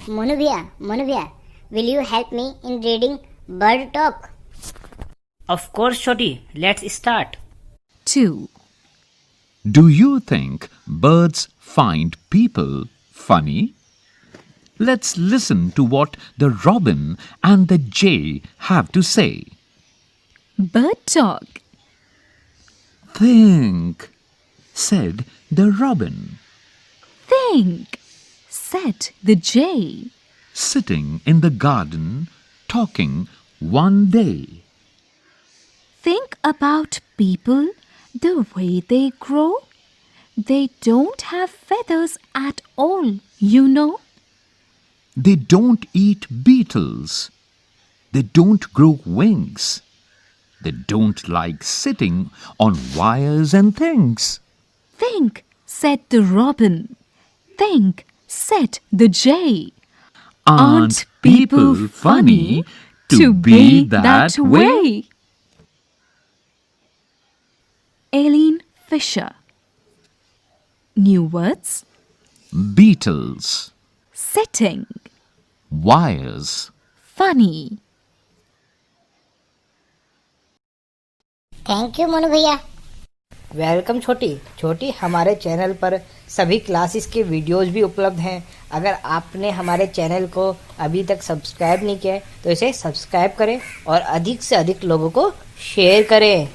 Monu bhaiya, will you help me in reading bird talk? Of course, Choti. Let's start. 2. Do you think birds find people funny? Let's listen to what the robin and the jay have to say. Bird talk. Think, said the robin, Think, said the jay. sitting in the garden talking one day. Think about people the way they grow. They don't have feathers at all, you know. They don't eat beetles. They don't grow wings. They don't like sitting on wires and things. Think, said the robin. Think, said the jay. Aren't people funny to be that way? Aileen Fisher. New words: Beetles, sitting, wires. funny. Thank you Monu bhaiya. Welcome छोटी हमारे channel पर सभी classes के videos भी उपलब्ध हैं। अगर आपने हमारे चैनल को अभी तक सब्सक्राइब नहीं किया है तो इसे सब्सक्राइब करें और अधिक से अधिक लोगों को शेयर करें।